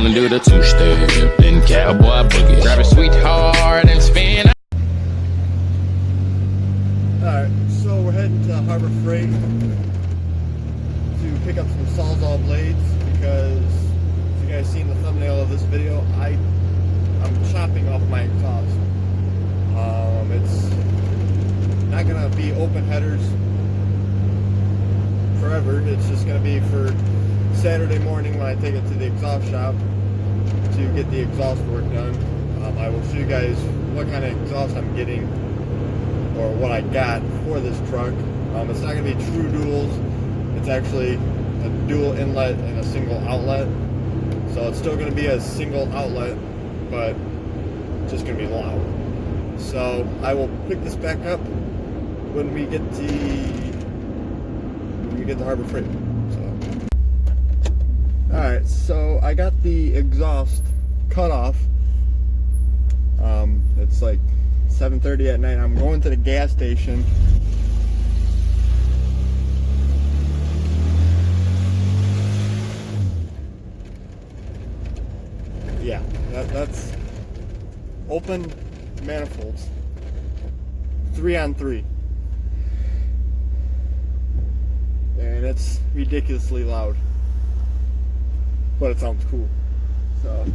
wanna do the two-step, then cowboy boogie. Grab a sweetheart and spin. Alright, so we're heading to Harbor Freight to pick up some Sawzall blades because, as you guys seen the thumbnail of this video, I'm chopping off my exhaust. It's not gonna be open headers forever. It's just gonna be for Saturday morning when I take it to the exhaust shop to get the exhaust work done. I will show you guys what kind of exhaust I'm getting, or what I got for this truck. It's not going to be true duals. It's actually a dual inlet and a single outlet. So it's still going to be a single outlet, but it's just going to be loud. So I will pick this back up when we get to Harbor Freight. Alright, so I got the exhaust cut off. It's like 7:30 at night. I'm going to the gas station. Yeah, that's open manifolds. 3-on-3. And it's ridiculously loud. But it sounds cool. So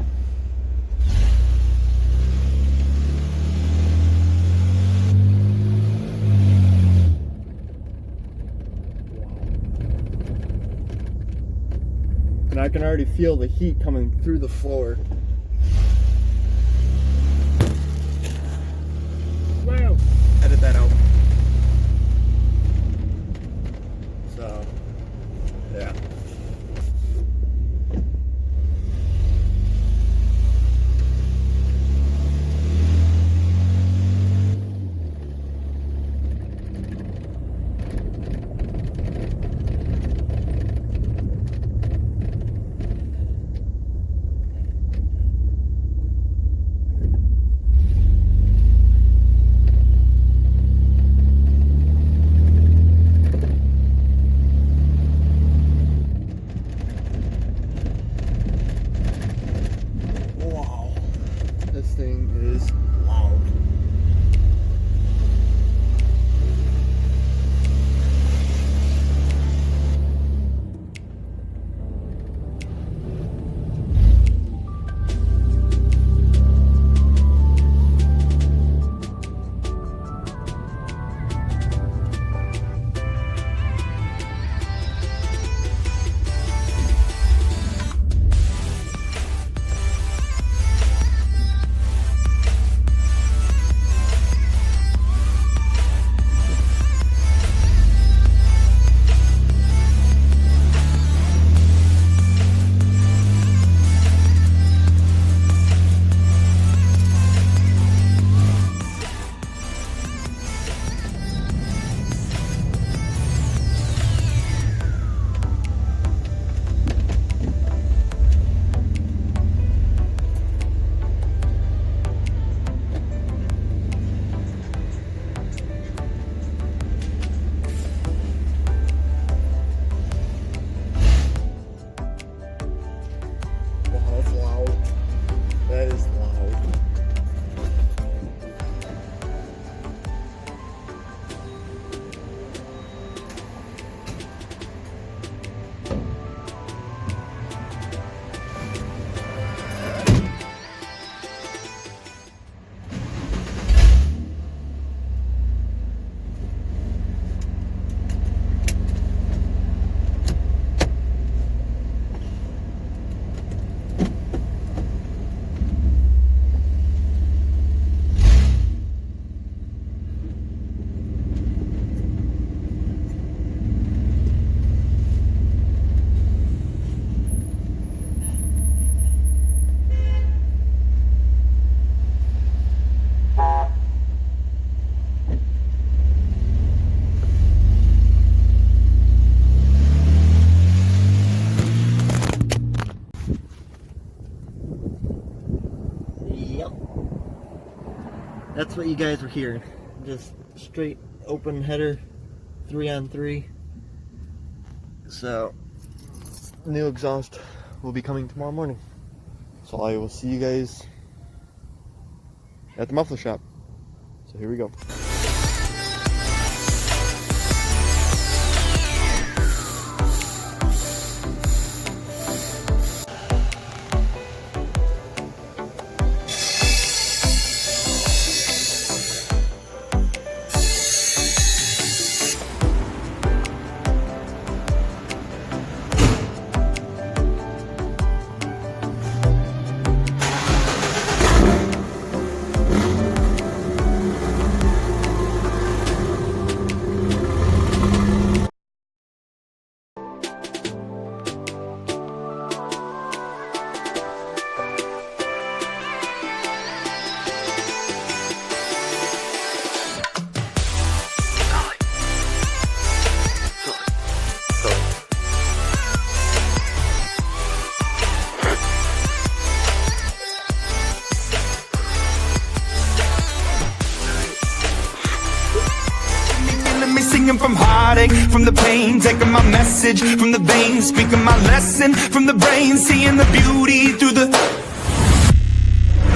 and I can already feel the heat coming through the floor. Wow. Edit that out. So, yeah. This thing is loud. That is loud. That's what you guys were hearing. Just straight open header, 3-on-3. So, new exhaust will be coming tomorrow morning. So I will see you guys at the muffler shop. So here we go. From heartache, from the pain, taking my message from the veins, speaking my lesson from the brain, seeing the beauty through the.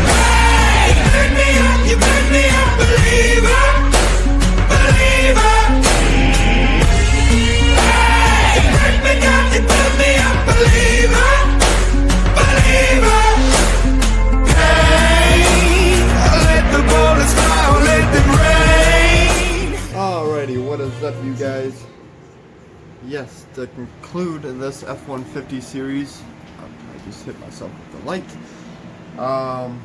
Hey, you pick me up, believer, believer. Hey, you break me down, you build me up, believer, believer. Hey, let the bullets fly, let them rain. Alrighty, what is up, you guys? Yes, to conclude this F150 series, I just hit myself with the light. I'm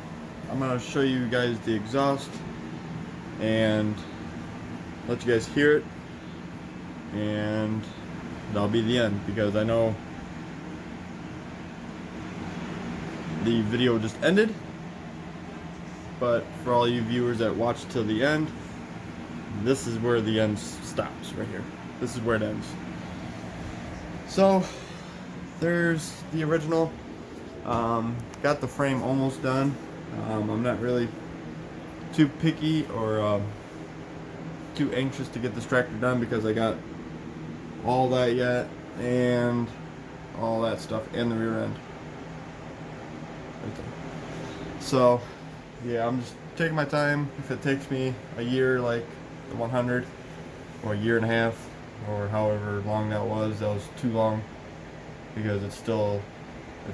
going to show you guys the exhaust and let you guys hear it, and that'll be the end, because I know the video just ended, but for all you viewers that watch till the end, this is where the end stops, right here. This is where it ends. So, there's the original. Got the frame almost done. I'm not really too picky or too anxious to get this tractor done, because I got all that yet, and all that stuff, and the rear end. Right there. So, yeah, I'm just taking my time. If it takes me a year, like the 100, or a year and a half, or however long that was too long, because it's still a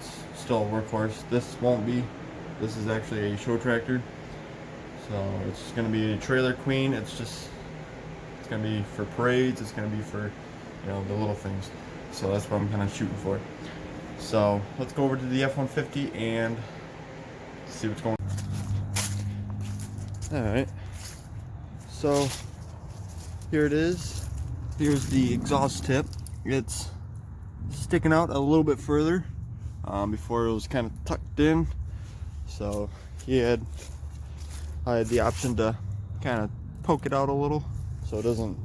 workhorse. This won't be. This is actually a show tractor, so it's gonna be a trailer queen. It's gonna be for parades. It's gonna be for, you know, the little things. So that's what I'm kind of shooting for. So let's go over to the F150 and see what's going on. All right. So here it is. Here's the exhaust tip. It's sticking out a little bit further. Before it was kind of tucked in. So I had the option to kind of poke it out a little so it doesn't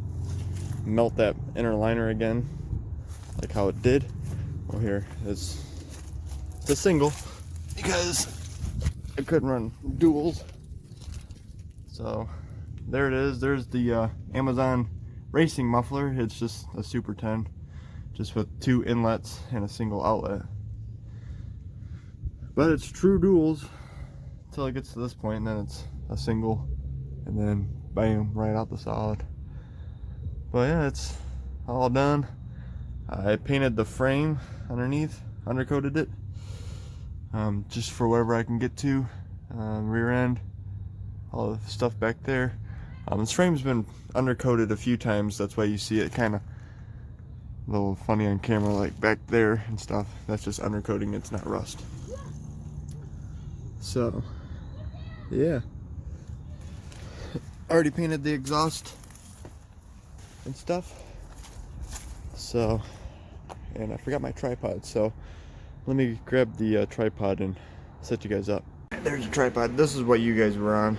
melt that inner liner again, like how it did. Well, here it's a single, because I couldn't run duals. So there it is. There's the Amazon racing muffler. It's just a Super 10, just with 2 inlets and a single outlet. But it's true duals until it gets to this point, and then it's a single, and then bam, right out the solid. But yeah, it's all done. I painted the frame underneath, undercoated it, just for whatever I can get to. Rear end, all the stuff back there. This frame's been undercoated a few times. That's why you see it kind of a little funny on camera, like back there and stuff. That's just undercoating. It's not rust. So yeah, already painted the exhaust and stuff. So, and I forgot my tripod, so let me grab the tripod and set you guys up. There's a tripod. This is what you guys were on.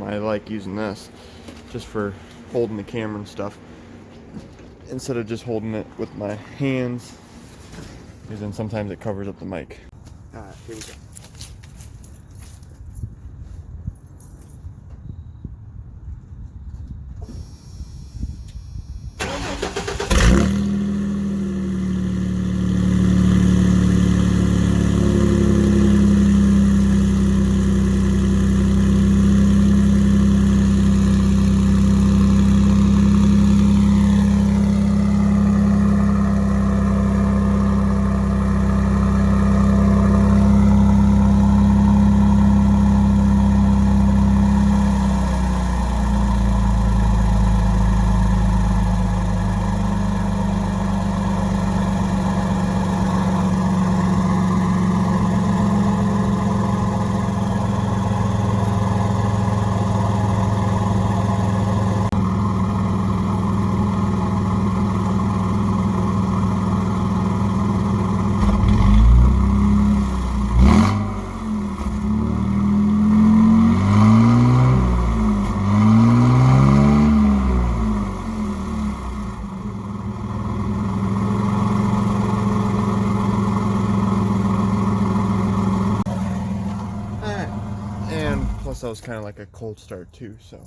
I like using this just for holding the camera and stuff, instead of just holding it with my hands, because then sometimes it covers up the mic. Alright, here we go. that was kind of like a cold start too. So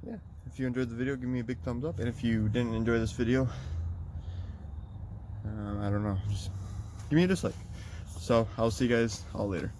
yeah, if you enjoyed the video, give me a big thumbs up, and if you didn't enjoy this video, I don't know, just give me a dislike. So I'll see you guys all later.